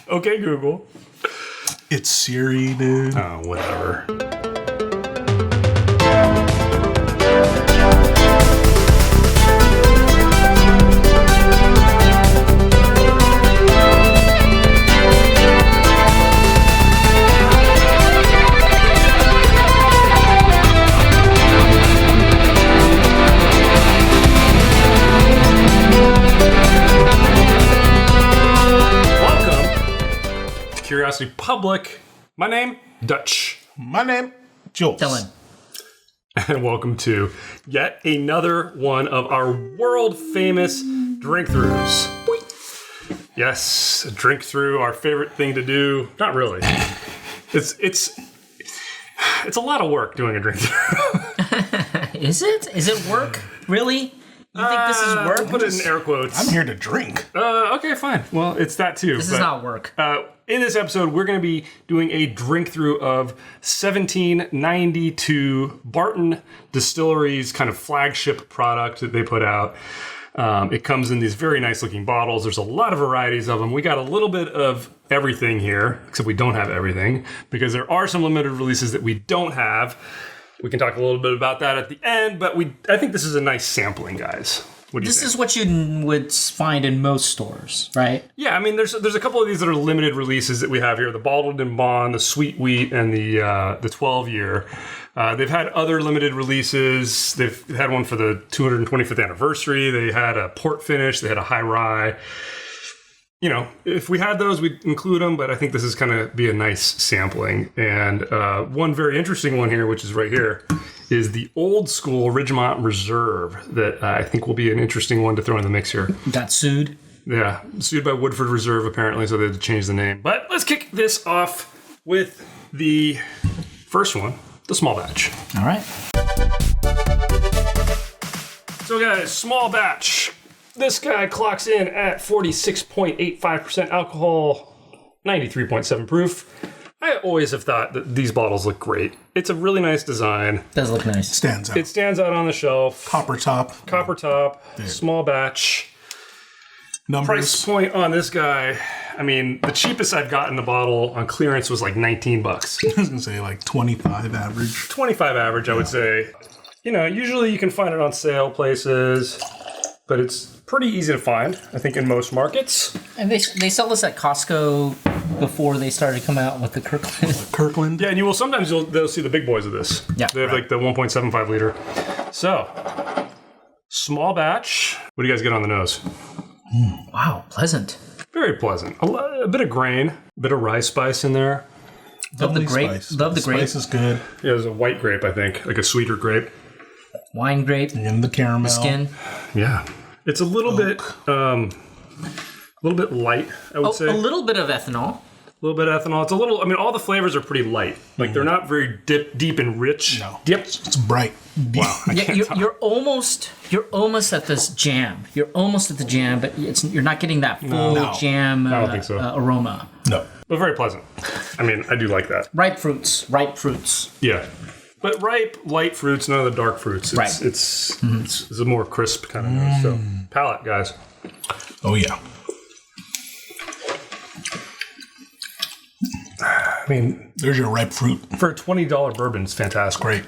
Okay, Google. It's Siri, dude. Oh, whatever. Curiosity Public. My name, Dutch. My name, Jules. Dylan. And welcome to yet another one of our world famous drink-throughs. Yes, a drink-through, our favorite thing to do. Not really. It's a lot of work doing a drink-through. Is it? Is it work? Really? You think this is work? Put it in air quotes. I'm here to drink. Okay, fine. Well, it's that too. This is not work. In this episode, we're going to be doing a drink through of 1792 Barton Distillery's kind of flagship product that they put out. It comes in these very nice looking bottles. There's a lot of varieties of them. We got a little bit of everything here, except we don't have everything because there are some limited releases that we don't have. We can talk a little bit about that at the end, but I think this is a nice sampling, guys. What do you think? This is what you would find in most stores, right? Yeah, I mean, there's a couple of these that are limited releases that we have here: the bottled in bond, the sweet wheat, and the 12-year. They've had other limited releases. They've had one for the 225th anniversary. They had a port finish. They had a high rye. You know, if we had those, we'd include them, but I think this is going to be a nice sampling. And one very interesting one here, which is right here, is the old school Ridgemont Reserve that I think will be an interesting one to throw in the mix here. Got sued. Yeah, sued by Woodford Reserve, apparently, so they had to change the name. But let's kick this off with the first one, the small batch. All right. So guys, small batch. This guy clocks in at 46.85% alcohol, 93.7 proof. I always have thought that these bottles look great. It's a really nice design. Does look nice. Stands out. It stands out on the shelf. Copper top. Small batch. Numbers. Price point on this guy, I mean, the cheapest I've gotten the bottle on clearance was like $19. I was going to say like 25 average. 25 average, I would say. You know, usually you can find it on sale places, but it's pretty easy to find, I think, in most markets. And they sell this at Costco before they started coming out with the Kirkland. Kirkland. Yeah, and they'll see the big boys of this. Yeah. They have like the 1.75 liter. So, small batch. What do you guys get on the nose? Wow, pleasant. Very pleasant. A bit of grain, a bit of rye spice in there. Love the grape. Spice. Love the grape. Spice is good. Yeah, there's a white grape, I think, like a sweeter grape. Wine grape. And the caramel. Skin. Yeah. It's a little bit light, I would say. A little bit of ethanol. A little bit of ethanol. It's a little, I mean, all the flavors are pretty light. Like, they're not very deep and rich. No. Yep. It's bright. Wow. Yeah, you're almost at this jam. You're almost at the jam, but you're not getting that full jam I don't think so. aroma. No. But very pleasant. I mean, I do like that. Ripe fruits. Yeah. But ripe, light fruits, none of the dark fruits. It's a more crisp kind of nose. So, palate, guys. Oh, yeah. I mean, There's your ripe fruit. for a $20 bourbon, it's fantastic. Great.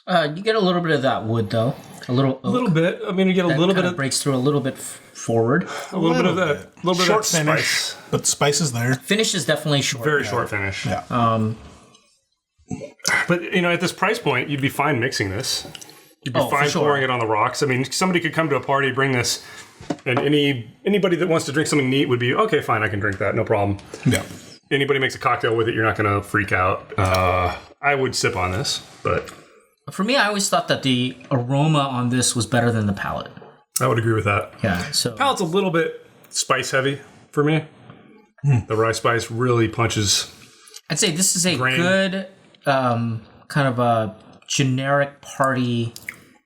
You get a little bit of that wood, though. A little bit. I mean, you get a little bit of breaks through a little bit forward. a little bit of that. A little bit Short of that finish. spice. But spice is there. Finish is definitely short. Very short finish. Yeah. But, you know, at this price point, you'd be fine mixing this. You'd be fine for sure. pouring it on the rocks. I mean, somebody could come to a party, bring this, and anybody that wants to drink something neat would be, okay, fine, I can drink that, no problem. Yeah. Anybody makes a cocktail with it, you're not going to freak out. I would sip on this, but For me, I always thought that the aroma on this was better than the palate. I would agree with that. Yeah, so Palate's a little bit spice heavy for me. The rye spice really punches. I'd say this is a Grain. good kind of a generic party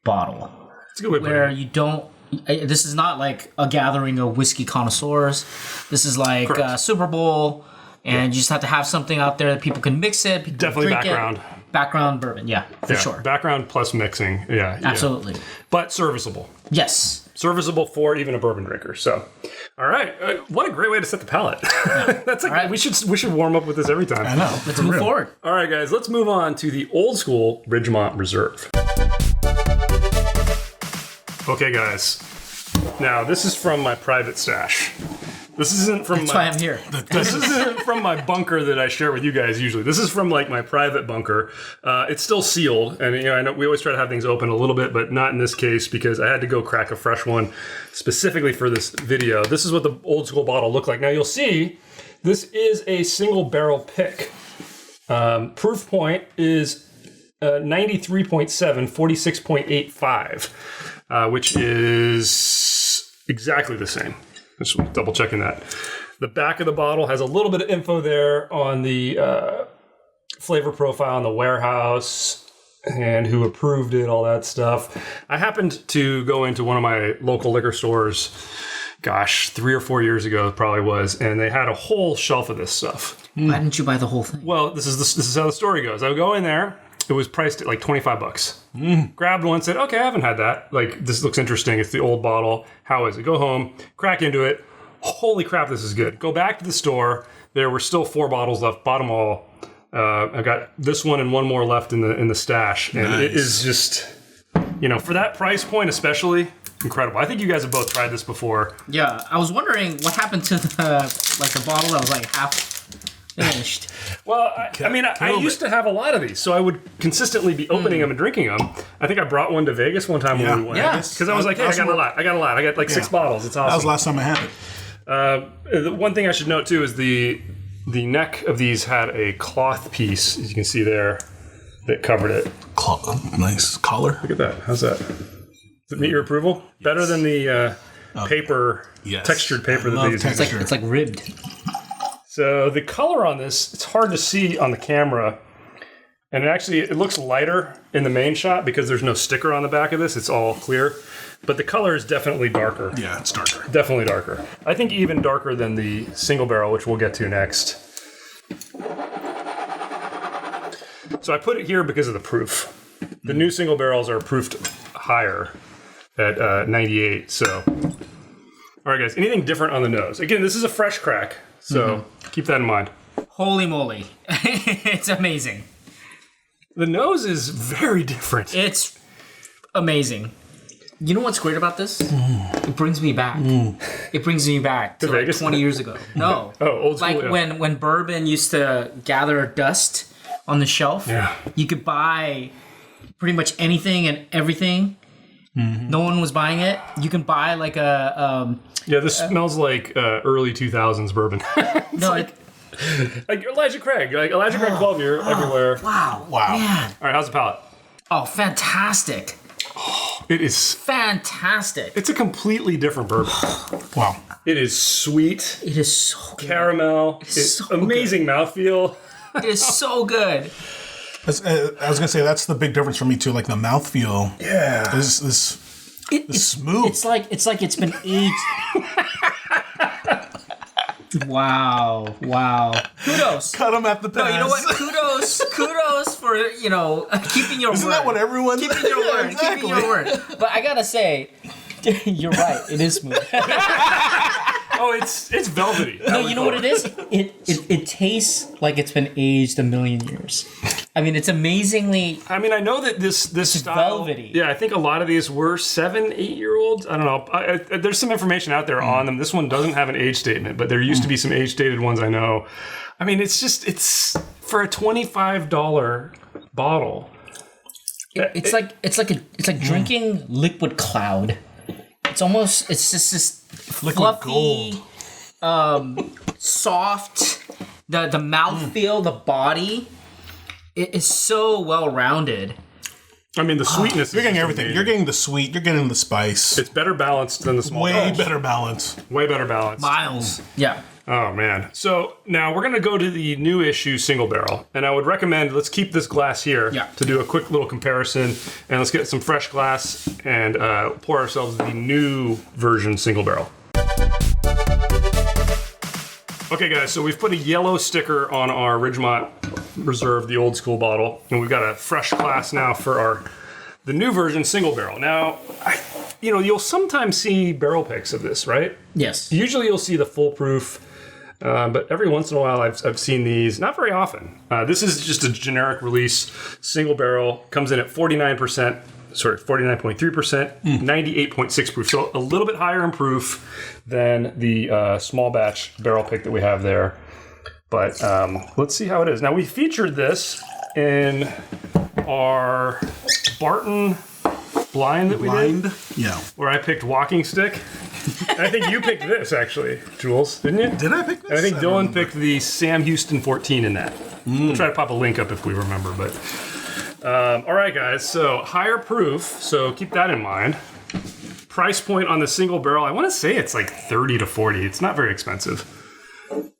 bottle It's a good way to put where it. you don't. This is not like a gathering of whiskey connoisseurs. This is like Correct. Super Bowl, and you just have to have something out there that people can mix it. People Definitely can drink background. It. Background bourbon, yeah, for Yeah, sure. Background plus mixing. Yeah. Absolutely. But serviceable. Yes. serviceable for even a bourbon drinker. So, all right, what a great way to set the palate. That's like right. we should warm up with this every time. I know. Let's move forward. All right, guys, let's move on to the old school Ridgemont Reserve. Okay, guys. Now, this is from my private stash. This isn't from That's why I'm here. This isn't from my bunker that I share with you guys usually. This is from like my private bunker. It's still sealed, and I know we always try to have things open a little bit, but not in this case because I had to go crack a fresh one specifically for this video. This is what the old school bottle looked like. Now you'll see this is a single barrel pick. Proof point is 93.7, 46.85, which is exactly the same. Just double checking that. The back of the bottle has a little bit of info there on the flavor profile in the warehouse and who approved it, all that stuff. I happened to go into one of my local liquor stores, 3 or 4 years ago it probably was, and they had a whole shelf of this stuff. Why didn't you buy the whole thing? Well, this is how the story goes. I would go in there. It was priced at like $25. Grabbed one, said, okay, I haven't had that. Like, this looks interesting. It's the old bottle. How is it? Go home, crack into it. Holy crap, this is good. Go back to the store. There were still 4 bottles left. Bought them all. I got this one and one more left in the stash. And Nice. It is just, for that price point especially, incredible. I think you guys have both tried this before. Yeah, I was wondering what happened to the bottle that was like half finished. Well, I used to have a lot of these, so I would consistently be opening them and drinking them. I think I brought one to Vegas one time when we went. Yeah. Because I was like, hey, I got a lot. I got like 6 bottles. It's awesome. That was the last time I had it. The one thing I should note, too, is the neck of these had a cloth piece, as you can see there, that covered it. Nice collar. Look at that. How's that? Does it meet your approval? Better than the paper, textured paper that they use. It's like ribbed. So the color on this, it's hard to see on the camera. And it looks lighter in the main shot because there's no sticker on the back of this. It's all clear. But the color is definitely darker. Yeah, it's darker. Definitely darker. I think even darker than the single barrel, which we'll get to next. So I put it here because of the proof. The new single barrels are proofed higher at 98. So, all right, guys, anything different on the nose? Again, this is a fresh crack. So keep that in mind. Holy moly. It's amazing. The nose is very different. It's amazing. You know what's great about this? It brings me back. It brings me back to like Vegas? 20 years ago. No. Old school. Like when bourbon used to gather dust on the shelf, you could buy pretty much anything and everything. No one was buying it. You can buy like a... this smells like early 2000s bourbon. like Elijah Craig. Like Elijah Craig 12 year everywhere. wow. Wow. Man. All right, how's the palate? Oh, fantastic. It is... Fantastic. It's a completely different bourbon. Wow. It is sweet. It is so good. Caramel. It's so amazing mouthfeel. It is so good. I was gonna say that's the big difference for me too. Like the mouthfeel. Yeah. It's smooth. It's like it's been aged. Wow. Kudos. Cut them at the pass. No, you know what? Kudos for keeping your Isn't word. that what everyone? Keeping your word. Exactly. Keeping your word. But I gotta say, you're right. It is smooth. Oh, it's velvety. No, you know what it is? It tastes like it's been aged a million years. I mean, it's amazingly. I mean, I know that this style, velvety. Yeah, I think a lot of these were 7-8 year olds. I don't know. There's some information out there on them. This one doesn't have an age statement, but there used to be some age stated ones I know. I mean, it's for a $25 bottle. It's like drinking liquid cloud. It's just this Liquid fluffy, soft. The mouthfeel, the body. It is so well rounded. I mean, the sweetness. You're getting is everything. amazing. You're getting the sweet. You're getting the spice. It's better balanced than the small. Way batch. better balance. Way better balanced. Miles. Yeah. Oh man. So now we're gonna go to the new issue single barrel, and I would recommend let's keep this glass here to do a quick little comparison, and let's get some fresh glass and pour ourselves the new version single barrel. Okay, guys. So we've put a yellow sticker on our Ridgemont Reserve, the old school bottle, and we've got a fresh glass now for the new version single barrel. Now, you'll sometimes see barrel picks of this, right? Yes. Usually you'll see the full proof, but every once in a while I've seen these, not very often. This is just a generic release, single barrel, comes in at 49%, 49.3%, 98.6 proof. So a little bit higher in proof than the small batch barrel pick that we have there. But let's see how it is. Now, we featured this in our Barton blind that we did. Yeah. Where I picked walking stick. I think you picked this, actually, Jules, didn't you? Did I pick this? I think Dylan picked the Sam Houston 14 in that. We'll try to pop a link up if we remember. But all right, guys. So higher proof. So keep that in mind. Price point on the single barrel. I want to say it's like 30 to 40. It's not very expensive.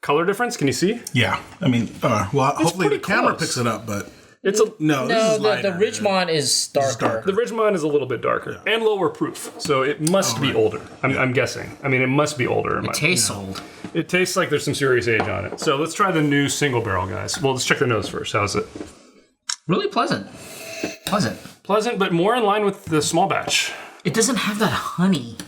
Color difference? Can you see? Yeah. I mean, hopefully the pretty camera close. picks it up, but It's a no, this is the lighter. Ridgemont is darker. The Ridgemont is a little bit darker and lower proof, so it must be older. I'm guessing. I mean, it must be older. It tastes old. It tastes like there's some serious age on it. So let's try the new single barrel, guys. Well, let's check the nose first. How's it? Really pleasant. Pleasant, but more in line with the small batch. It doesn't have that honey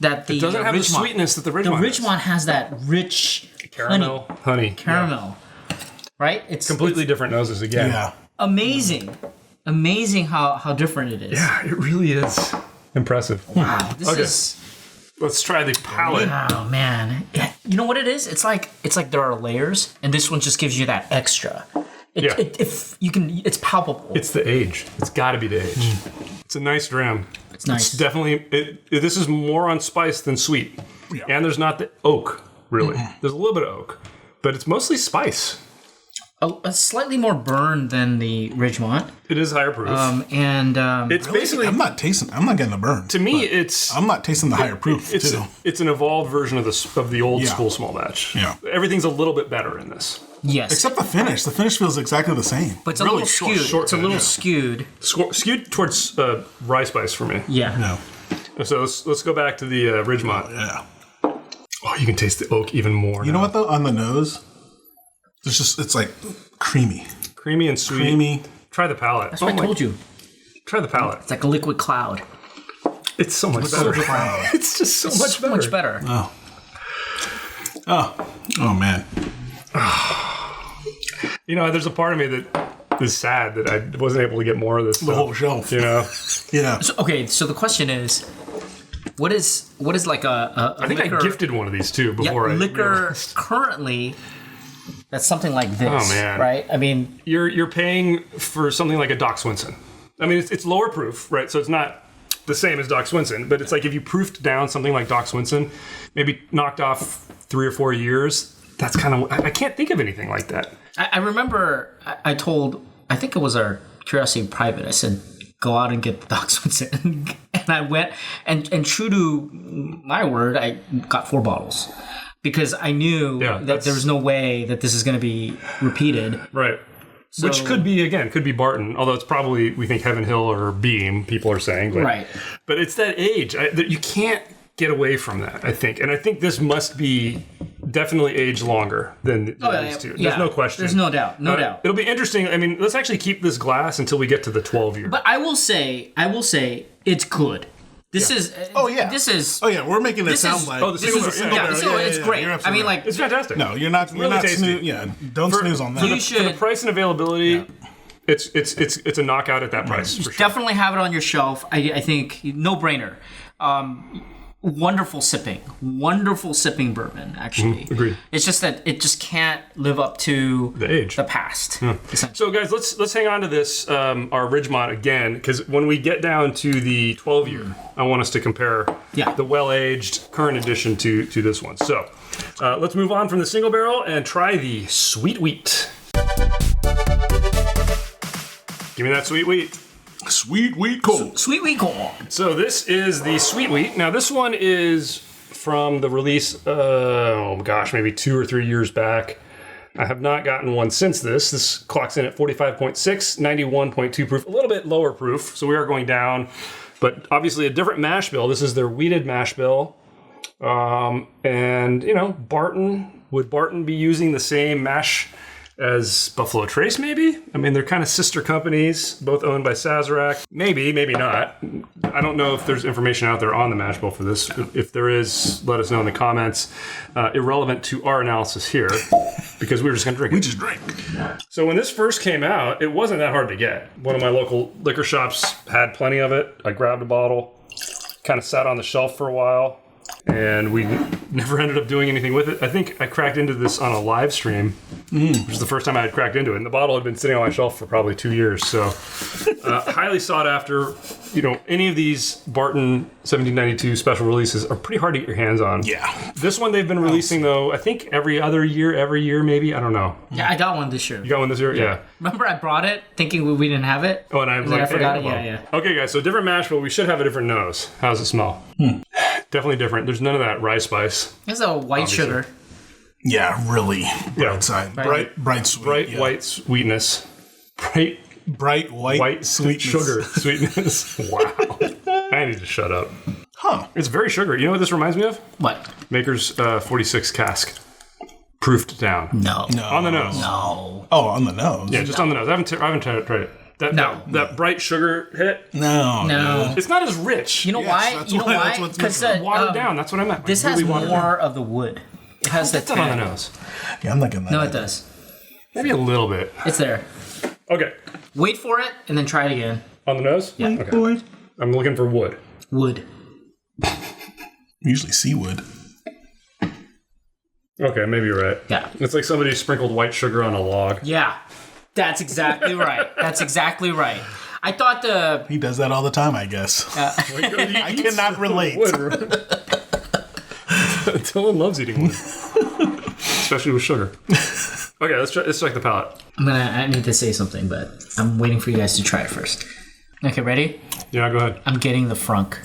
that the Doesn't have the Ridgemont. sweetness that the The Ridgemont Ridgemont has that rich caramel, honey. caramel, right? It's Completely different noses again. Yeah. amazing how different it is. Yeah, it really is impressive. Wow, this Okay. is. Let's try the palate. Oh man, you know what it is? It's like there are layers, and this one just gives you that extra. If you can, it's palpable. It's the age. It's got to be the age. It's a nice dram. It's nice. It's definitely. This is more on spice than sweet, and there's not the oak really. There's a little bit of oak, but it's mostly spice. A slightly more burn than the Ridgemont, It is higher proof. It's basically. I'm not getting the burn. To me, it's. I'm not tasting the higher proof It's too. it's an evolved version of the old school small batch. Yeah. Everything's a little bit better in this. yes, Except the finish. The finish feels exactly the same. but it's a little skewed. It's a little skewed. Skewed towards rye spice for me. Yeah. No. So let's go back to the Ridgemont. Yeah. Oh, you can taste the oak even more. You know what though? On the nose, it's like creamy. Creamy and sweet. Creamy. Try the palate. That's what I told you. Try the palate. It's like a liquid cloud. It's so much better. It's just so much better. Much better. Oh man. You know, there's a part of me that is sad that I wasn't able to get more of this. The whole shelf. You know, Yeah. So the question is, what is like a I think liquor, I gifted one of these too before I liquor realized. currently that's something like this. Oh, man. Right? I mean, You're paying for something like a Doc Swinson. I mean, it's lower proof, right? So it's not the same as Doc Swinson, but it's like if you proofed down something like Doc Swinson, maybe knocked off 3 or 4 years. That's kind of I can't think of anything like that. I remember I think it was our Curiosity Private. I said, go out and get the Doc Swinson. And I went, and true to my word, I got 4 bottles. Because I knew that there was no way that this is going to be repeated. Right. So, which could be Barton, although it's probably, we think, Heaven Hill or Beam, people are saying. But, right. But it's that age. That you can't get away from that, I think. And I think this must be definitely aged longer than these two. There's no question. There's no doubt. No doubt. It'll be interesting. I mean, let's actually keep this glass until we get to the 12 year. But I will say it's good. This is. Oh yeah. This is. Oh yeah. We're making it this sound is- like. Oh, the single barrel. So it's great. You're I absolutely mean, right. like, It's fantastic. No, you're not. You're really not. tasty. Don't snooze on that. you For the price and availability, it's a knockout at that price. For sure. definitely have it on your shelf. I think no brainer. Wonderful sipping bourbon. Actually, agreed. It's just that it just can't live up to The age. the past. So guys, let's hang on to this our Ridgemont again, because when we get down to the 12 year, I want us to compare the well-aged current edition to this one. So let's move on from the single barrel and try the sweet wheat. Give me that sweet wheat. Sweet wheat cold. Sweet wheat corn. So this is the sweet wheat. Now this one is from the release, maybe 2 or 3 years back. I have not gotten one since this. This clocks in at 45.6, 91.2 proof, a little bit lower proof. So we are going down, but obviously a different mash bill. This is their wheated mash bill. And, Barton, would Barton be using the same mash as Buffalo Trace, maybe? I mean, they're kind of sister companies, both owned by Sazerac. Maybe not. I don't know if there's information out there on the mash bill for this. If there is, let us know in the comments. Irrelevant to our analysis here, because we were just going to drink it. We just drink. So when this first came out, it wasn't that hard to get. One of my local liquor shops had plenty of it. I grabbed a bottle, kind of sat on the shelf for a while, and we never ended up doing anything with it. I think I cracked into this on a live stream, which is the first time I had cracked into it. And the bottle had been sitting on my shelf for probably 2 years. So highly sought after. You know, any of these Barton 1792 special releases are pretty hard to get your hands on. Yeah. This one they've been releasing, though, I think every year maybe. I don't know. Yeah, I got one this year. You got one this year? Yeah. Remember I brought it thinking we didn't have it? Oh, and I was like, I forgot hey, it. well. Yeah. Okay, guys, so different mash bill. We should have a different nose. How does it smell? Definitely different. There's none of that rye spice. It's a white sugar. Yeah, really bright side. Right. Bright sweet. Bright white sweetness. Bright white sweetness. Sugar sweetness. Wow. I need to shut up. Huh. It's very sugary. You know what this reminds me of? What? Maker's 46 cask. Proofed down. No. On the nose. No. Oh, on the nose. Yeah, just on the nose. I haven't tried it. That bright sugar hit. No. It's not as rich. You know why? that's You know why- why? that's what's Because Watered down. That's what I meant. this Really has watered down. more of the wood. It has the It's not on the tan. nose. Yeah, I'm not getting that. No, it does. Maybe a little bit. It's there. Okay. Wait for it and then try it again. On the nose? Yeah. Okay. I'm looking for wood. Wood. Usually seawood. Okay, maybe you're right. Yeah. It's like somebody sprinkled white sugar on a log. Yeah. That's exactly right. That's exactly right. I thought He does that all the time, I guess. I cannot relate. Wood. Dylan loves eating wood. Especially with sugar. Okay, let's check the palate. I need to say something, but I'm waiting for you guys to try it first. Okay, ready? Yeah, go ahead. I'm getting the frunk.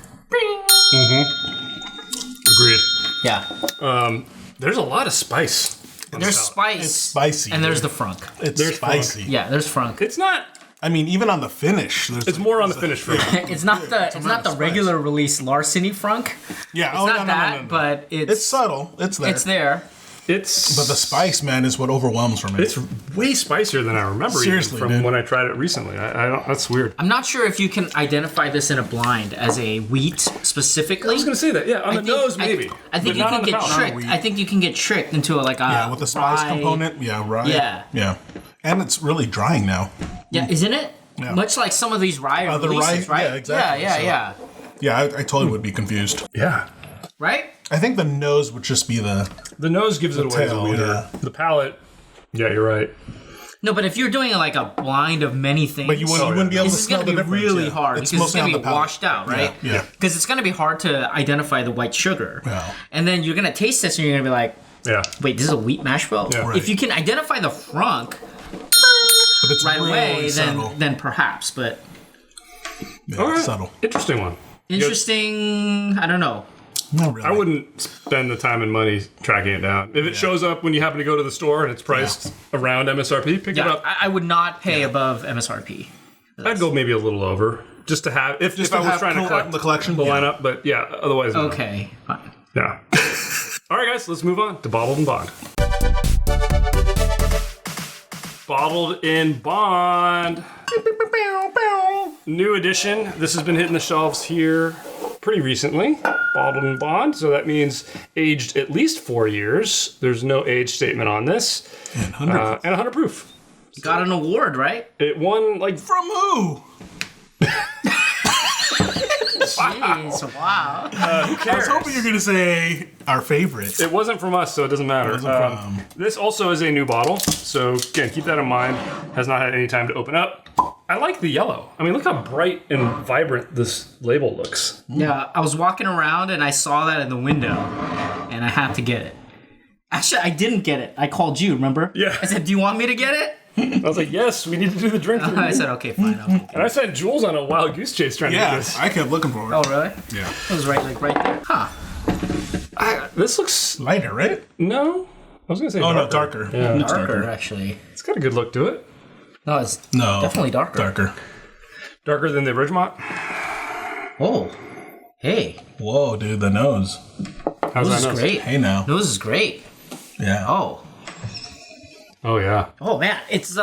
Agreed. Yeah. There's a lot of spice. There's spice. It's spicy. And there's the frunk. It's spicy. Yeah, there's frunk. It's not. I mean, even on the finish, It's more on the finish for me. It's not the regular release larceny frunk. Yeah, It's not that, but it's subtle. It's there. it's there. It's But the spice, man, is what overwhelms for me. It's way spicier than I remember. Seriously, even from dude. when I tried it recently. I don't. That's weird. I'm not sure if you can identify this in a blind as a wheat specifically. I was gonna say that. Yeah, on the nose maybe. I think but you not can on the get palate. tricked. I think you can get tricked into yeah, with the spice rye- component. Yeah, right. Yeah. And it's really drying now. Yeah, isn't it? Yeah. Much like some of these rye The releases, rye- right? yeah, exactly. Yeah. Yeah, I totally would be confused. Yeah. Right? I think the nose would just be the. The nose gives it away as a tail, leader. yeah. The palate. Yeah, you're right. No, but if you're doing like a blind of many things, But you wouldn't be able to this is smell going to the be difference. really yeah. hard It's because it's mostly going on to the be palate. washed out, right? Yeah. Because it's going to be hard to identify the white sugar. Yeah. And then you're going to taste this and you're going to be like, Yeah. wait, this is a wheat mash bill? Yeah. Right. If you can identify the frunk But it's right really away, subtle. then perhaps. But Yeah, All right. subtle. Interesting one. interesting, I don't know. Not really. I wouldn't spend the time and money tracking it down. If it shows up when you happen to go to the store and it's priced around MSRP, pick it Yeah, up. I would not pay above MSRP. I'd go maybe a little over just to have if Just I to was have trying to collect the collection, the yeah. lineup. But yeah, otherwise, no. Okay, fine. Yeah. All right, guys, let's move on to Bottled and Bond. Bottled in Bond. New edition. This has been hitting the shelves here pretty recently. Bottled in Bond. So that means aged at least 4 years. There's no age statement on this. And 100. And 100 proof. Got an award, right? It won like From who? Jeez, wow. I was hoping you were going to say our favorite. it wasn't from us, so it doesn't matter. This also is a new bottle, so again, keep that in mind. Has not had any time to open up. I like the yellow. I mean, look how bright and vibrant this label looks. Yeah, I was walking around and I saw that in the window, and I had to get it. Actually, I didn't get it. I called you, remember? Yeah. I said, do you want me to get it? I was like, yes, we need to do the drink. I said, okay, fine. I'll take it. And I sent Jules on a wild goose chase trying to get Yeah, this. I kept looking for it. Oh, really? Yeah. It was right there. Huh. This looks Lighter, right? no. I was gonna say Oh, darker. no, darker. Yeah. It's Darker, actually. It's got a good look to it. No, it's No. definitely darker. Darker. Darker than the Ridgemont. Oh, hey. Whoa, dude, the nose. How's Nose that is nose? great. Hey now. Nose is great. Yeah. Oh. Oh yeah. Oh man, it's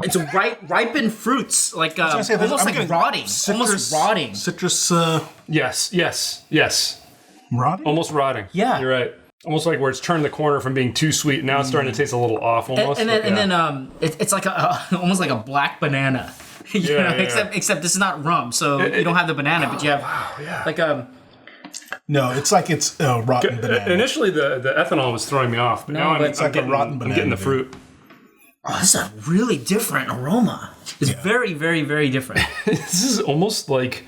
it's ripened fruits, like almost like rotting, almost rotting. Citrus. Yes. Rotting. Almost rotting. Yeah. You're right. Almost like where it's turned the corner from being too sweet. Now it's starting to taste a little off almost. And then it's like almost like a black banana. Except this is not rum, so you don't have the banana, but you have like No, it's like it's rotten banana. Initially, the ethanol was throwing me off, but now it's like a rotten banana. I'm getting the fruit. Oh, this is a really different aroma. It's very, very, very different. This is almost like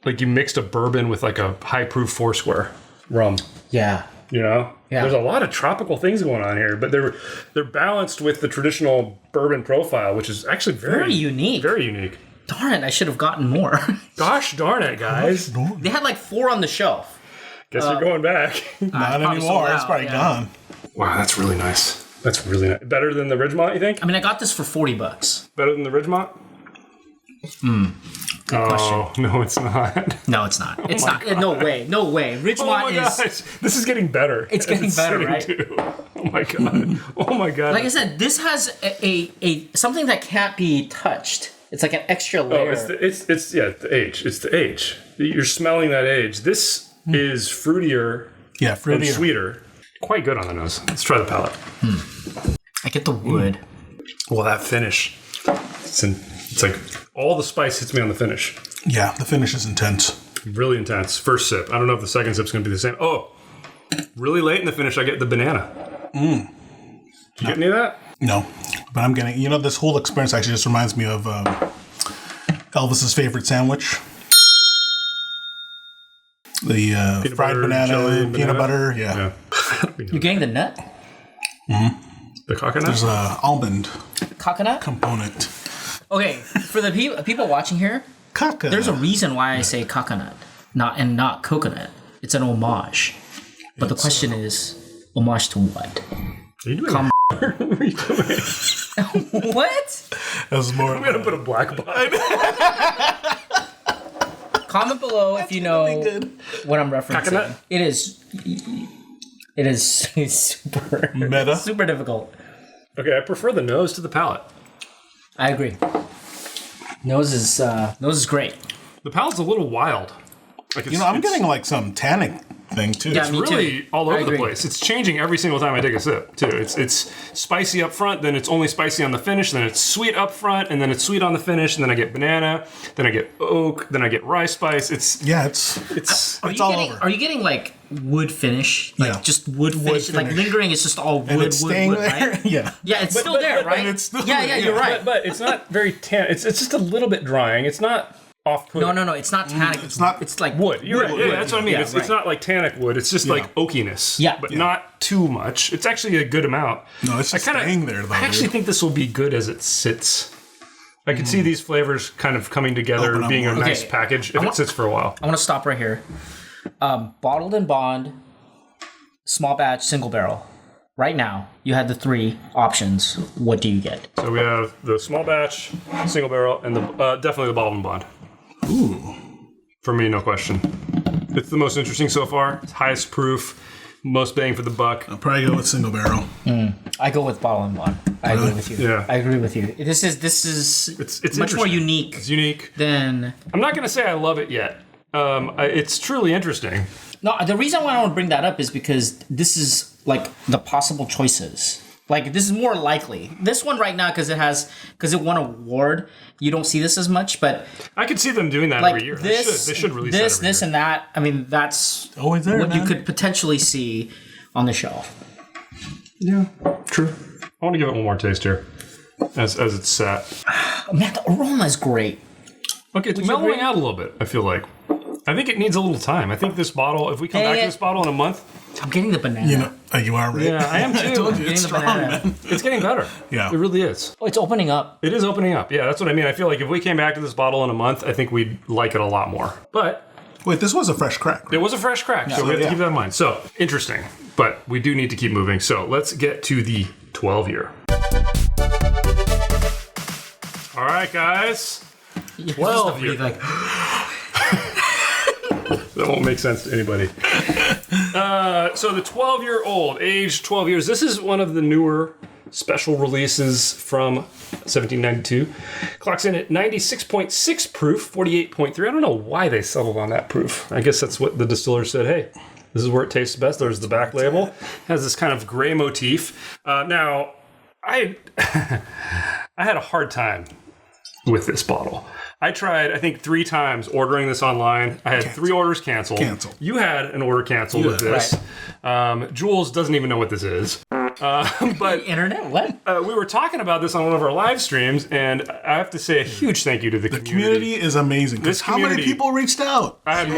you mixed a bourbon with like a high proof Foursquare rum. Yeah. You know? Yeah. There's a lot of tropical things going on here, but they're balanced with the traditional bourbon profile, which is actually very unique. Very unique. Darn it, I should have gotten more. Gosh darn it, guys. They had like 4 on the shelf. Guess you're going back. Not anymore. It's probably gone. Wow, that's really nice. That's really nice. Better than the Ridgemont, you think? I mean, I got this for $40. Better than the Ridgemont? Good question. No, it's not. No, it's not. It's not. No way. No way. Ridgemont Gosh. This is getting better. It's getting better, right? Too. Oh my god. Oh my god. Like I said, this has a something that can't be touched. It's like an extra layer. Oh, it's the age. It's the age. You're smelling that age. This is fruitier. Yeah, fruitier. And sweeter. Quite good on the nose. Let's try the palate. I get the wood. Well, that finish. It's like all the spice hits me on the finish. Yeah, the finish is intense. Really intense. First sip. I don't know if the second sip's going to be the same. Oh, really late in the finish, I get the banana. Did you get any of that? No, but I'm getting. This whole experience actually just reminds me of Elvis's favorite sandwich. The fried banana, peanut butter. Yeah. You're getting the nut? The coconut? There's a almond Coconut? component. Okay, for the people watching here, Coconut. there's a reason why I say coconut, not coconut. It's an homage. But the question is, homage to what? Are you doing what are you doing? What? That's more. I'm going to put a black box. Comment below if you know what I'm referencing. Coconut? It is super Meta. super difficult. Okay, I prefer the nose to the palate. I agree. Nose is great. The palate's a little wild. Like I'm getting like some tannic thing too. Yeah, It's me really too. all I over the agree. place. It's changing every single time I take a sip, too. It's spicy up front, then it's only spicy on the finish, then it's sweet up front, and then it's sweet on the finish, and then I get banana, then I get oak, then I get rye spice. It's Are you all getting, over. Are you getting like wood finish? Like Yeah. just wood finish? Like finish. lingering, it's just all wood, and it's staying wood, there. right? Yeah. Yeah, it's still there, right? and it's still yeah, there. you're right. but it's not very tan. It's just a little bit drying. It's not off-putting. No, it's not tannic. It's not- It's like Wood. You're right. Yeah, that's what I mean. Yeah, It's right. not like tannic wood. It's just like oakiness. Yeah. But Yeah. not too much. It's actually a good amount. No, it's just staying there, though, I actually dude. think this will be good as it sits. I could see these flavors kind of coming together, Open up being a more. nice Okay. package if it sits for a while. I want to stop right here. Bottled and bond, small batch, single barrel. Right now, you had the 3 options. What do you get? So we have the small batch, single barrel, and the definitely the bottled and bond. Ooh. For me, no question. It's the most interesting so far. It's highest proof, most bang for the buck. I'll probably go with single barrel. I go with bottle and bond. I agree with you. Yeah. I agree with you. This is It's much more interesting. unique It's unique. than. I'm not going to say I love it yet. It's truly interesting. No, the reason why I want to bring that up is because this is like the possible choices. Like this is more likely. This one right now because it won an award. You don't see this as much, but I could see them doing that like every year. this, They should release this, that every year. and that. I mean, that's Always there, what you man. could potentially see on the shelf. Yeah, true. I want to give it one more taste here, as it's sat. Oh, man, the aroma is great. Okay, it's mellowing out a little bit. I feel like. I think it needs a little time. I think this bottle. If we come back to this bottle in a month, I'm getting the banana. You are right. yeah, I am too. I told you Getting it's the strong, banana. man. It's getting better. Yeah. It really is. Oh, it's opening up. It is opening up. Yeah, that's what I mean. I feel like if we came back to this bottle in a month, I think we'd like it a lot more. But Wait, this was a fresh crack. it was a fresh crack, so we have to yeah. keep that in mind. So, interesting. But we do need to keep moving. So, let's get to the 12-year. All right, guys. 12 year. Like, That won't make sense to anybody. So the 12-year-old, aged 12 years. This is one of the newer special releases from 1792. Clocks in at 96.6 proof, 48.3. I don't know why they settled on that proof. I guess that's what the distiller said. Hey, this is where it tastes best. There's the back label. It has this kind of gray motif. Now, I had a hard time with this bottle. I tried, I think, 3 times ordering this online. I had 3 orders canceled. You had an order canceled with this. Right. Jules doesn't even know what this is. But internet, what? We were talking about this on one of our live streams, and I have to say a huge thank you to the community. The community is amazing. Because how many people reached out? I had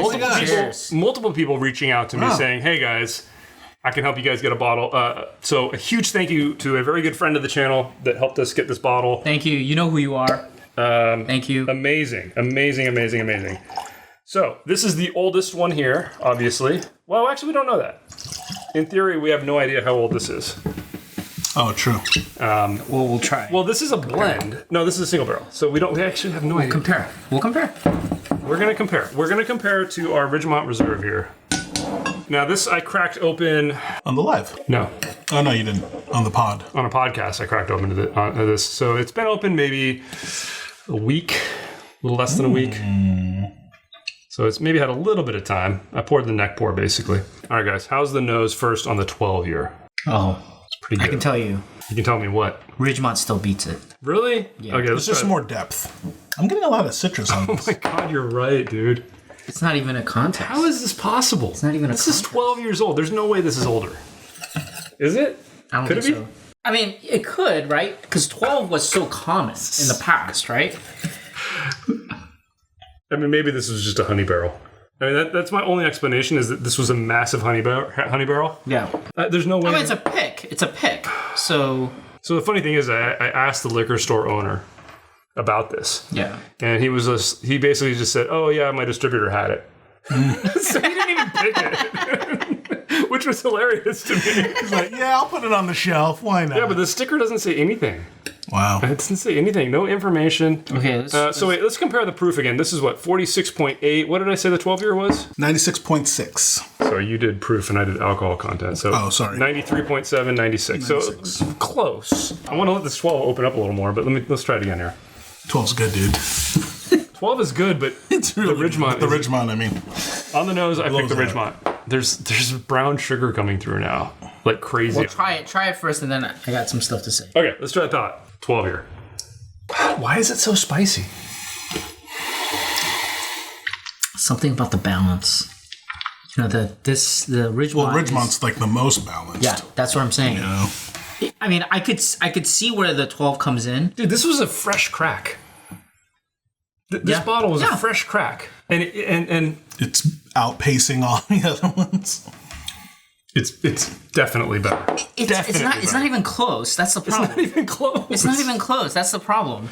multiple people reaching out to me saying, hey guys, I can help you guys get a bottle. So a huge thank you to a very good friend of the channel that helped us get this bottle. Thank you. You know who you are. Thank you. Amazing. So this is the oldest one here, obviously. Well, actually, we don't know that. In theory, we have no idea how old this is. Oh, true. Well, we'll try. Well, this is a blend. No, this is a single barrel. So we actually have no idea. We'll compare. We're going to compare. We're going to compare to our Ridgemont Reserve here. Now, this I cracked open... On the live? No. Oh, no, you didn't. On the pod. On a podcast, I cracked open to this. So it's been open maybe a week, a little less than a week. So it's maybe had a little bit of time. I poured the neck pour, basically. All right, guys. How's the nose first on the 12-year? Oh, it's pretty good. I can tell you. You can tell me what? Ridgemont still beats it. Really? Yeah. Okay, There's just more depth. I'm getting a lot of citrus on this. Oh my God, you're right, dude. It's not even a contest. How is this possible? It's not even a contest. This is 12 years old. There's no way this is older. Is it? I don't think so. I mean, it could, right? Because 12 was so common in the past, right? I mean, maybe this was just a honey barrel. I mean, that's my only explanation is that this was a massive honey barrel. Yeah. There's no way. I mean, it's a pick. It's a pick. So the funny thing is, I asked the liquor store owner about this. Yeah. And he basically just said, "Oh yeah, my distributor had it." So he didn't even pick it, which was hilarious to me. He's like, "Yeah, I'll put it on the shelf. Why not?" Yeah, but the sticker doesn't say anything. Wow. It doesn't say anything. No information. Okay. Let's compare the proof again. This is what, 46.8. What did I say the 12-year was? 96.6. So you did proof and I did alcohol content. So sorry. 93.7, 96. So close. I want to let this 12 open up a little more, but let's try it again here. 12's good, dude. 12 is good, but it's really the Ridgemont. The Ridgemont, I mean. On the nose, I picked the Ridgemont. There's brown sugar coming through now, like crazy. Well, try it first, and then I got some stuff to say. Okay, let's try that. 12 here. Why is it so spicy? Something about the balance. You know, the Ridgemont. Well, Ridgemont's like the most balanced. Yeah, that's what I'm saying. You know? I mean, I could see where the 12 comes in. Dude, this was a fresh crack. This bottle was a fresh crack, and it's outpacing all the other ones. It's definitely better. It's not even close. That's the problem. It's not even close. It's not even close. That's the problem.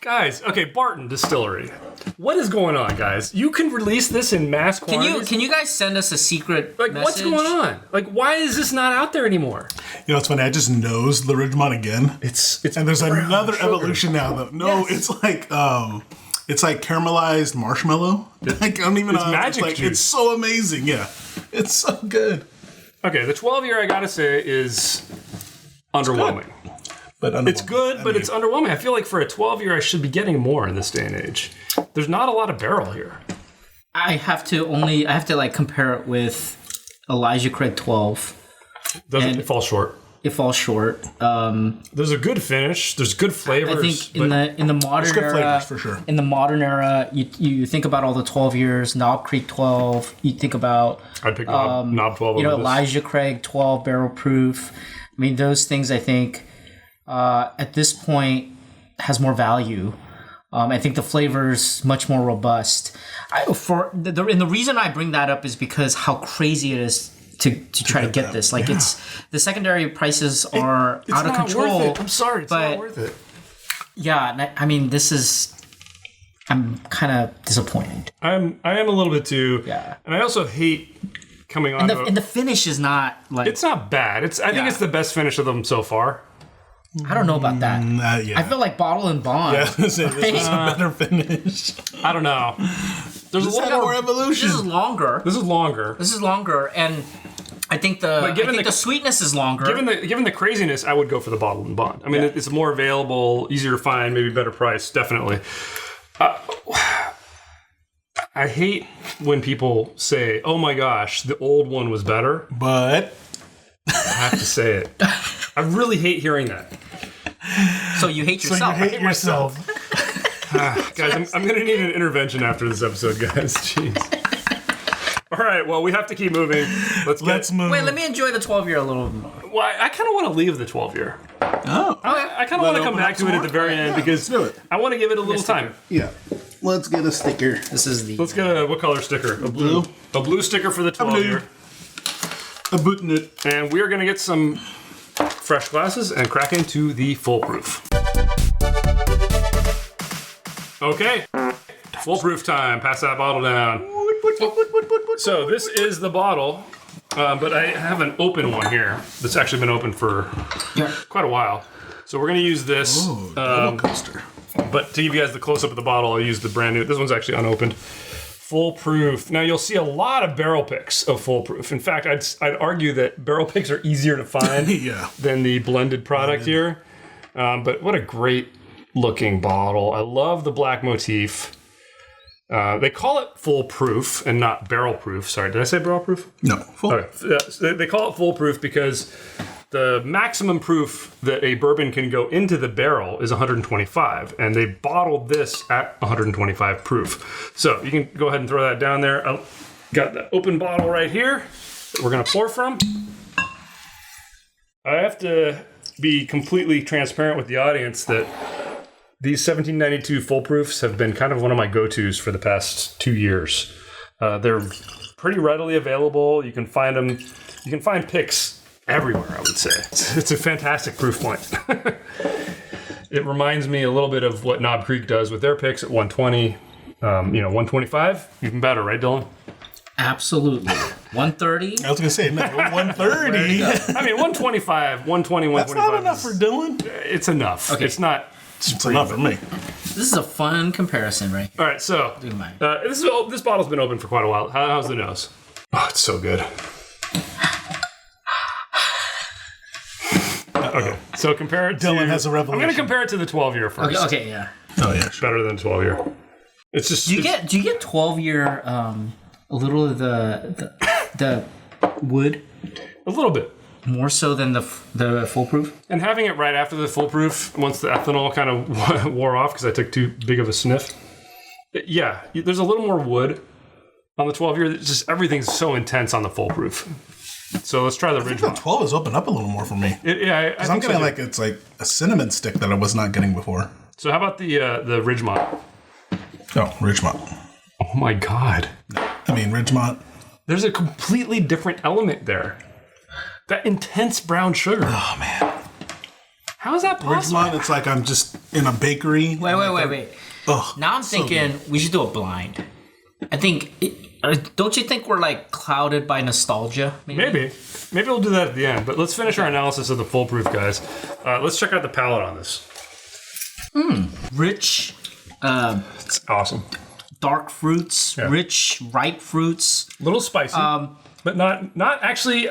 Guys, okay, Barton Distillery. What is going on, guys? You can release this in mass quantities. Can you guys send us a secret message? What's going on? Why is this not out there anymore? You know, it's funny. I just nosed the Ridgemont again. And there's another evolution now, though. No, yes. It's like caramelized marshmallow. I don't even know. It's magic juice. It's so amazing. Yeah, it's so good. Okay, the 12-year, I gotta say, is underwhelming. It's good, but it's underwhelming. I feel like for a 12-year, I should be getting more in this day and age. There's not a lot of barrel here. I have to compare it with Elijah Craig 12. It falls short. It falls short. There's a good finish. There's good flavors. I think in the modern good era, flavors for sure. In the modern era, you think about all the 12 years, Knob Creek 12. You think about I'd pick Knob 12. You know, Elijah Craig 12 barrel proof. I mean, those things I think at this point has more value. I think the flavor's much more robust. The reason I bring that up is because how crazy it is to try to get this. It's the secondary prices are out of control. Worth it. I'm sorry, it's not worth it. Yeah, I mean, I'm kind of disappointed. I am a little bit too. Yeah, and I also hate coming on. And the finish is not it's not bad. I think it's the best finish of them so far. I don't know about that. I feel like Bottle and Bond. Yeah, this was a better finish. I don't know. There's This a had little more more. evolution. This is longer. This is longer. This is longer, and I think the sweetness is longer. Given the craziness, I would go for the bottled and bond. I mean, it's more available, easier to find, maybe better price, definitely. I hate when people say, "Oh my gosh, the old one was better." But I have to say it. I really hate hearing that. So you hate yourself. you hate yourself. Guys, I'm going to need an intervention after this episode, guys. Jeez. All right, well, we have to keep moving. Let's move. Wait, let me enjoy the 12-year a little more. Well, I kind of want to leave the 12-year. Oh. I kind of want to come back to it at the very end because I want to give it a little time. Yeah. Let's get a sticker. This is the... Let's get what color sticker? A blue. A blue sticker for the 12-year. A boot nut. And we are going to get some fresh glasses and crack into the foolproof. Okay. Foolproof time. Pass that bottle down. So this is the bottle, but I have an open one here that's actually been open for quite a while. So we're going to use this. Roller coaster. But to give you guys the close-up of the bottle, I'll use the brand new. This one's actually unopened. Foolproof. Now you'll see a lot of barrel picks of Foolproof. In fact, I'd argue that barrel picks are easier to find than the blended product here. But what a great looking bottle. I love the black motif. They call it foolproof and not barrel proof. Sorry, did I say barrel proof? No. Full. Okay. They call it foolproof because the maximum proof that a bourbon can go into the barrel is 125, and they bottled this at 125 proof. So you can go ahead and throw that down there. I've got the open bottle right here that we're going to pour from. I have to be completely transparent with the audience that these 1792 foolproofs have been kind of one of my go-tos for the past 2 years. They're pretty readily available. You can find them. You can find picks everywhere, I would say. It's a fantastic proof point. It reminds me a little bit of what Knob Creek does with their picks at 120. 125, even better, right, Dylan? Absolutely. 130. I was going to say, no, 130. I mean, 125, 120, That's 125. not enough for Dylan. It's enough. Okay. It's not. It's enough for me. This is a fun comparison, right? All right, so this bottle's been open for quite a while. How's the nose? Oh, it's so good. Okay, so compare it to... Dylan has a revelation. I'm going to compare it to the 12-year first. Okay, yeah. Oh, yeah, sure. Better than 12-year. It's just... Do you get 12-year a little of the wood? A little bit. More so than the foolproof? And having it right after the foolproof, once the ethanol kind of wore off because I took too big of a sniff. Yeah, there's a little more wood on the 12-year. It's just everything's so intense on the foolproof. So let's try the Ridgemont. The 12 has opened up a little more for me. Because I'm getting it's like a cinnamon stick that I was not getting before. So how about the Ridgemont? Oh, Ridgemont. Oh my God. I mean, Ridgemont. There's a completely different element there. That intense brown sugar. Oh, man. How is that possible? Ridgemont, it's like I'm just in a bakery. Wait. Ugh, Now I'm thinking we should do a blind. I think... don't you think we're like clouded by nostalgia? Maybe we'll do that at the end. But let's finish our analysis of the foolproof, guys. Let's check out the palate on this. Rich. It's awesome. Dark fruits, rich, ripe fruits. A little spicy, but not actually.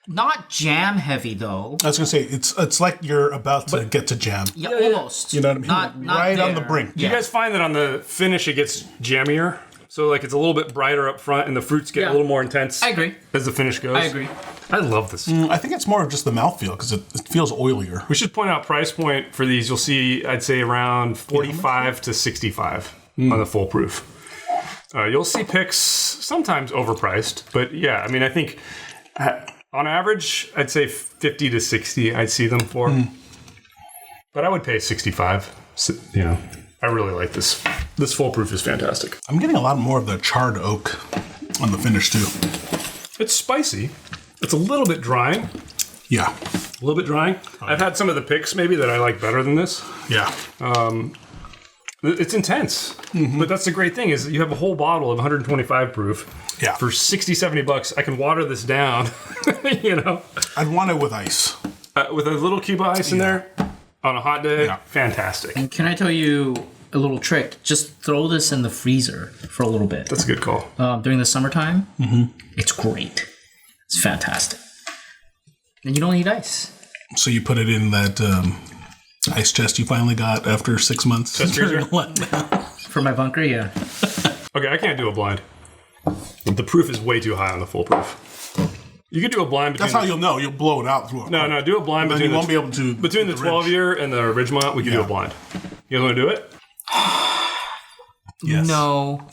Not jam heavy though. I was gonna say it's like you're about to get to jam. Yeah, almost. You know what I mean? Not right there. on the brink. Do you guys find that on the finish it gets jammier? So like it's a little bit brighter up front, and the fruits get a little more intense. I agree. As the finish goes. I agree. I love this. I think it's more of just the mouthfeel because it feels oilier. We should point out price point for these. You'll see, I'd say around 45 to 65 on the foolproof. You'll see picks sometimes overpriced, but yeah, I mean, I think on average, I'd say 50 to 60. I'd see them for, but I would pay 65. You know, I really like this. This foolproof is fantastic. I'm getting a lot more of the charred oak on the finish too. It's spicy. It's a little bit drying. Yeah. A little bit drying. I've had some of the picks maybe that I like better than this. Yeah. It's intense. But that's the great thing is that you have a whole bottle of 125 proof. Yeah. For $60-$70, I can water this down. You know, I'd want it with ice. with a little cube of ice in there on a hot day. Yeah. Fantastic. Can I tell you a little trick. Just throw this in the freezer for a little bit. That's a good call. During the summertime, it's great. It's fantastic. And you don't need ice. So you put it in that ice chest you finally got after 6 months? Chest freezer? For my bunker, yeah. Okay, I can't do a blind. The proof is way too high on the foolproof. You could do a blind between... That's how you'll know. You'll blow it out through it. No, do a blind between you won't be able to... Between the 12-year and the Ridgemont, we can do a blind. You guys want to do it? Yes. No.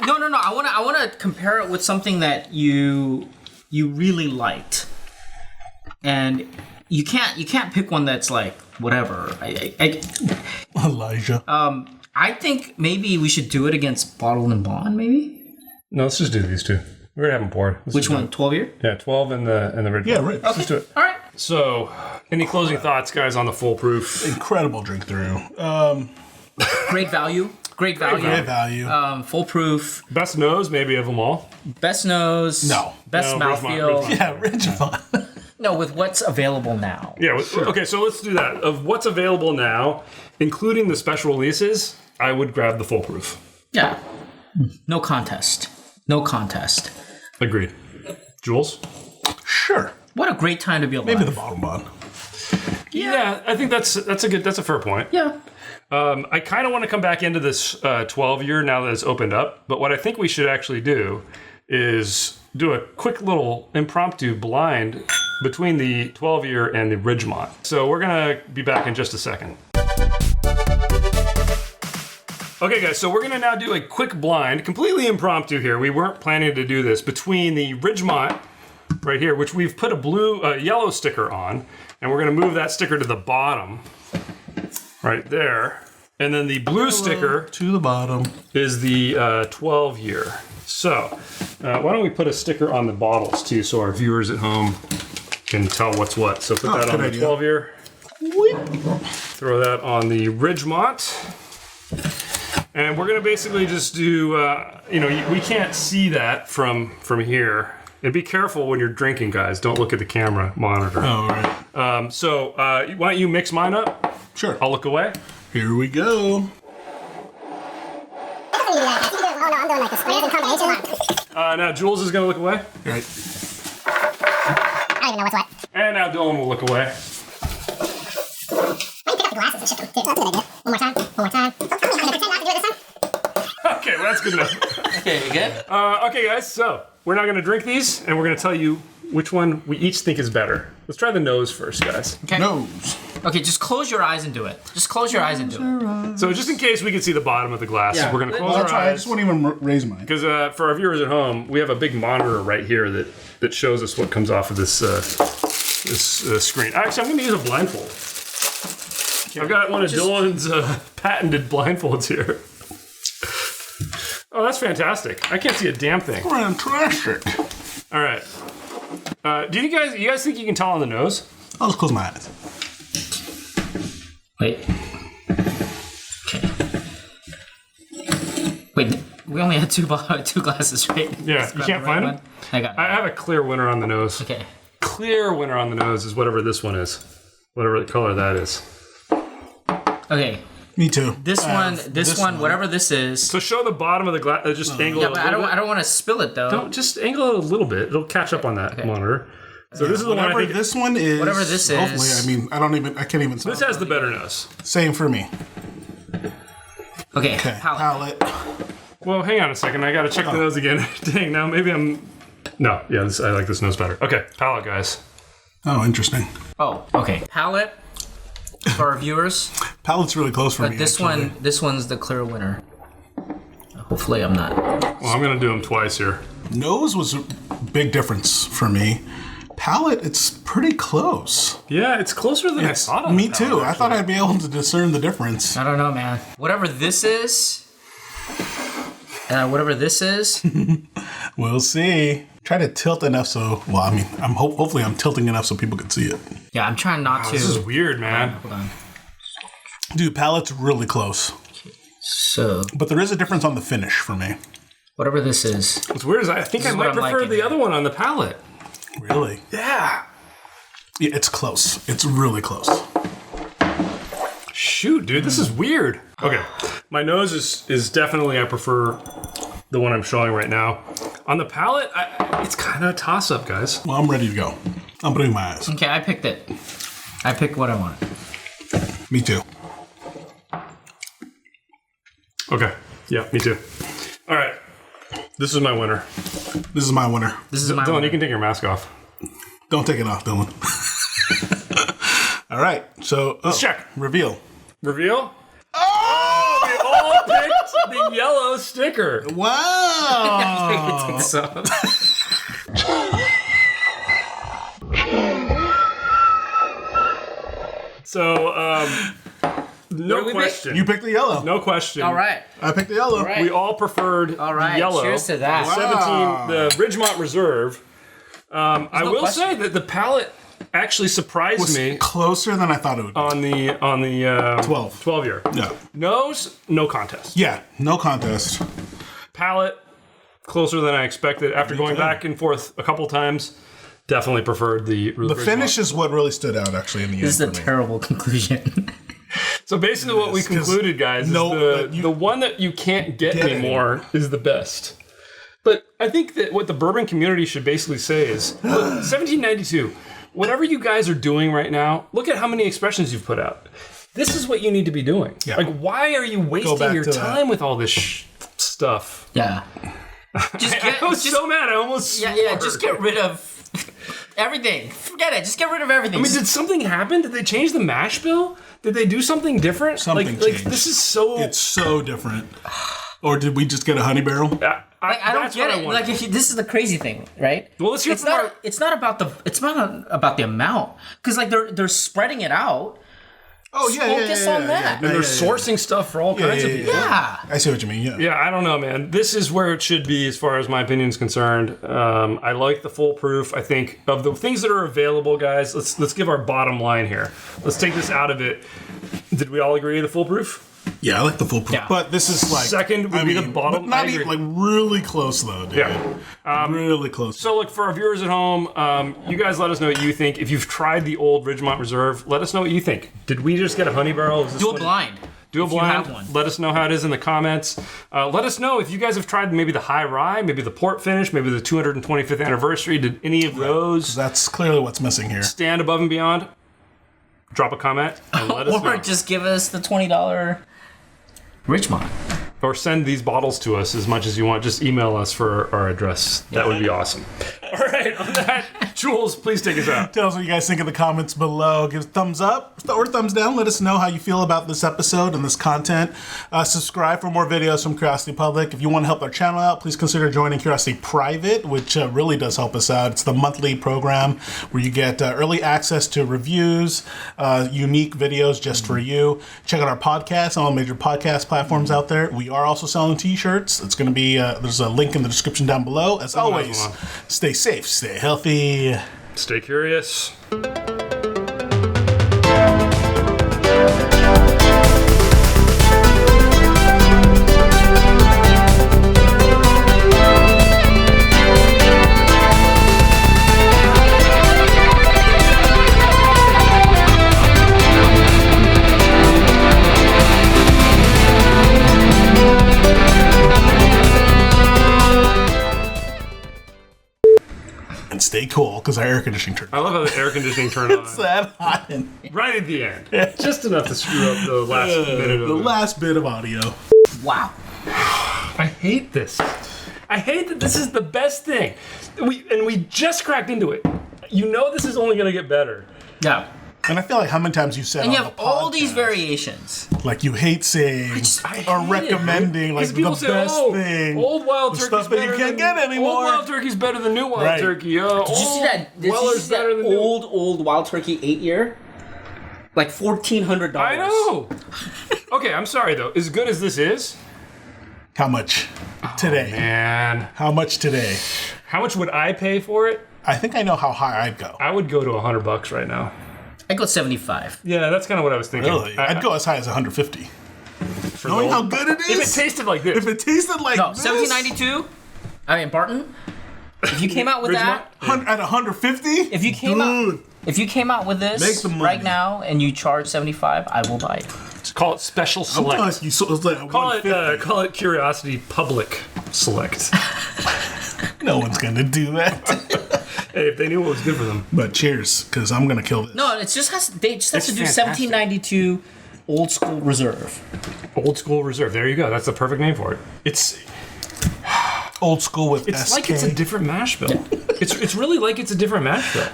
No. I want to compare it with something that you really liked. And you can't pick one that's like whatever. Elijah. I think maybe we should do it against Bottled and Bond, maybe? No, let's just do these two. We're going to have them poured. Which one? 12-year? Yeah, 12 and the Ridgemont. Yeah, right. Let's just do it. All right. So, any closing thoughts, guys, on the foolproof? Incredible drink through. Great value. Great value. Foolproof. Best nose, maybe, of them all. Best nose. No. Best No, mouthfeel. Ridgemont. Yeah, Ridgemont. No, with what's available now. Yeah, okay, so let's do that. Of what's available now, including the special releases, I would grab the foolproof. Yeah. No contest. Agreed. Jules? Sure. What a great time to be alive. Maybe the bottom one. Yeah, I think that's a fair point. Yeah. I kind of want to come back into this 12-year now that it's opened up, but what I think we should actually do is do a quick little impromptu blind between the 12-year and the Ridgemont. So we're going to be back in just a second. Okay, guys, so we're going to now do a quick blind, completely impromptu here. We weren't planning to do this, between the Ridgemont right here, which we've put a yellow sticker on, and we're going to move that sticker to the bottom right there. And then the blue sticker to the bottom is the 12-year. So why don't we put a sticker on the bottles too, so our viewers at home can tell what's what. So put that on the 12-year. Throw that on the Ridgemont. And we're going to basically just do, we can't see that from here. And be careful when you're drinking, guys. Don't look at the camera monitor. Oh, right. So why don't you mix mine up? Sure. I'll look away. Here we go. Now Jules is going to look away. Right. I don't even know what's what. And now Dylan will look away. Why you pick up the glasses and shit? That's a good idea. One more time. Okay, well, that's good enough. Okay, you good? Okay, guys, so we're now going to drink these, and we're going to tell you which one we each think is better. Let's try the nose first, guys. Okay. Nose. Okay, just close your eyes and do it. So just in case we can see the bottom of the glass, Yeah. we're going to close Well, our that's right. I eyes. just won't even raise mine. Because for our viewers at home, we have a big monitor right here that shows us what comes off of this screen. Actually, I'm going to use a blindfold. I've got one of Dylan's patented blindfolds here. Oh, that's fantastic. I can't see a damn thing. Fantastic. All right. Do you guys think you can tell on the nose? I'll just close my eyes. Wait. Okay. Wait, we only had two glasses, right? Yeah, you can't find them? I got it. I have a clear winner on the nose. Okay. Clear winner on the nose is whatever this one is. Whatever the color that is. Okay. Me too. This one, whatever this is. So show the bottom of the glass. Just angle Yeah, it a but little bit. I don't want to spill it though. Don't just angle it a little bit. It'll catch up on that monitor. So this is the one I Whatever think. this one is. Whatever this is. Hopefully, I can't even. This has the better nose. Same for me. Okay. Okay. Palate. Palette. Well, hang on a second. I gotta check the nose again. Dang, now maybe I'm. No, yeah, I like this nose better. Okay, palate, guys. Oh, interesting. Oh, okay. Palate for our viewers. Palette's really close for me. But this one's the clear winner. Hopefully, I'm not. Well, I'm gonna do them twice here. Nose was a big difference for me. Palette, it's pretty close. Yeah, it's closer than I thought. Me too. I thought I'd be able to discern the difference. I don't know, man. Whatever this is. We'll see. Try to tilt enough so. Well, I mean, hopefully I'm tilting enough so people can see it. Yeah, I'm trying not to. This is weird, man. Hold on. Dude, palette's really close. So, But there is a difference on the finish for me. whatever this is. What's weird is I think I is might what I'm prefer liking. the other one on the palate. Really? Yeah. Yeah, it's close. It's really close. Shoot, dude, this is weird. Okay, my nose is definitely, I prefer the one I'm showing right now. On the palate, it's kind of a toss-up, guys. Well, I'm ready to go. I'm putting my eyes. Okay, I picked it. I picked what I want. Me too. Okay, yeah, me too. All right, this is my winner. This is my winner. This is my Dylan, winner. you can take your mask off. Don't take it off, Dylan. All right, so Let's check. Reveal. Reveal? Oh, we all picked the yellow sticker. Wow. I think so. So, no we question. You picked the yellow. No question. All right. I picked the yellow. All right. We all preferred All right. the yellow. Cheers to that. Wow. 17, the Ridgemont Reserve. I no will question. say that the palate actually surprised Was me closer than I thought it would be. on the 12 year. Yeah. Nose, no contest. Yeah, no contest. Palate, closer than I expected. After going too. back and forth a couple times, definitely preferred the The finish is what really stood out, actually, in the This is a end for me. terrible conclusion. So basically what we 'cause concluded, guys, no, is the one that you can't get Get anymore is the best. But I think that what the bourbon community should basically say is, look, 1792, whatever you guys are doing right now, look at how many expressions you've put out. This is what you need to be doing. Yeah. Like, why are you wasting back your to that. time with all this stuff? Yeah. Just I was so mad. I almost yeah, swore. just get rid of everything. Forget it. Just get rid of everything. I mean, did something happen? Did they change the mash bill? Did they do something different? Something like changed. this is so. It's so different. Or did we just get a honey barrel? I don't that's get what I it. want. Like this is the crazy thing, right? Well, let's hear it's from not. our- It's not about the amount, because like they're spreading it out. Oh, Focus on that. and they're sourcing stuff for all kinds of people. Yeah. I see what you mean, yeah. Yeah, I don't know, man. This is where it should be, as far as my opinion is concerned. I like the full proof. I think of the things that are available, guys. Let's give our bottom line here. Let's take this out of it. Did we all agree the full proof? Yeah, I like the full proof. Yeah. But this is like... Second would be the bottom. But not I agree. even, like, really close, though, dude. Yeah. Really close. So, look, for our viewers at home, you guys let us know what you think. If you've tried the old Ridgemont Reserve, let us know what you think. Did we just get a honey barrel? Is this Do a what- blind. Do a if you blind. have one. Let us know how it is in the comments. Let us know if you guys have tried maybe the high rye, maybe the port finish, maybe the 225th anniversary. Did any of those That's clearly what's missing here. stand above and beyond? Drop a comment and let us Or know. just give us the $20 Ridgemont. Or send these bottles to us as much as you want. Just email us for our address. That would be awesome. All right, on that, Jules, please take us out. Tell us what you guys think in the comments below. Give us a thumbs up or thumbs down. Let us know how you feel about this episode and this content. Subscribe for more videos from Curiosity Public. If you want to help our channel out, please consider joining Curiosity Private, which really does help us out. It's the monthly program where you get early access to reviews, unique videos just for you. Check out our podcast on all major podcast platforms out there. We are also selling t-shirts. It's going to be, there's a link in the description down below. As always, stay safe, stay healthy. Stay curious. And stay cool, because our air conditioning turned I love how the air conditioning turned on that hot. right at the end. Just enough to screw up the last minute of The it. last bit of audio. Wow. I hate this. I hate that this is the best thing. We just cracked into it. You know this is only going to get better. Yeah. And I feel like how many times you said And you on have the all these podcast, variations. like you hate saying I or hate it, recommending dude. like 'Cause the people best say, thing. Old wild the turkey's stuff that you better can't than- get anymore. Old wild turkey's better than new wild Right. turkey. Did you see that? Did you Weller's see that better than new. old Wild Turkey 8-year? Like $1,400. I know. Okay, I'm sorry though. As good as this is, How much today? man, How much today? how much would I pay for it? I think I know how high I'd go. I would go to $100 right now. I go 75. Yeah, that's kind of what I was thinking. Really? I'd go as high as 150. for Knowing the how old- good it If is. it tasted like this. If it tasted like No, this, 1792. I mean Barton. If you came out with Ridgemont? that, at 150, if you came out, If you came out with Make this the money. right now and you charge $75, I will buy it. Call it Special Select. Sometimes you it's like Call it Curiosity Public Select. no one's gonna do that. Hey, if they knew what was good for them. But cheers, because I'm gonna kill this. No, it just has. They just have It's to do fantastic. 1792 Old School Reserve. Old School Reserve. There you go. That's the perfect name for it. It's Old school with it's SK. like it's a different mash bill. It's really like it's a different mash bill.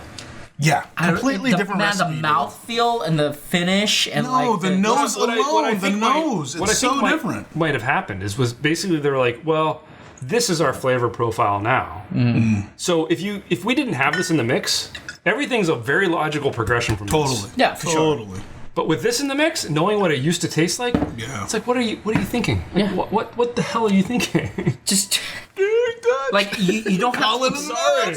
Yeah, completely different Man, recipe. the dude. mouthfeel and the finish and No, the nose What I alone. The think nose. what I It's think so different. might have happened was basically they were like, well, this is our flavor profile now. So if we didn't have this in the mix, everything's a very logical progression from Totally. this. Yeah, for sure. Totally. But with this in the mix, knowing what it used to taste like, Yeah. it's like, what are you thinking? Like, Yeah. what the hell are you thinking? Just like you don't have Colin, to sorry.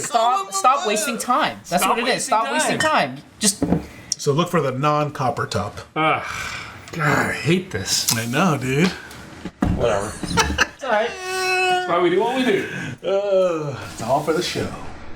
stop wasting time. That's Stop what it is. Stop wasting wasting time. Just So look for the non-copper top. God, I hate this. I know, dude. Whatever. it's all right. That's why we do what we do. It's all for the show.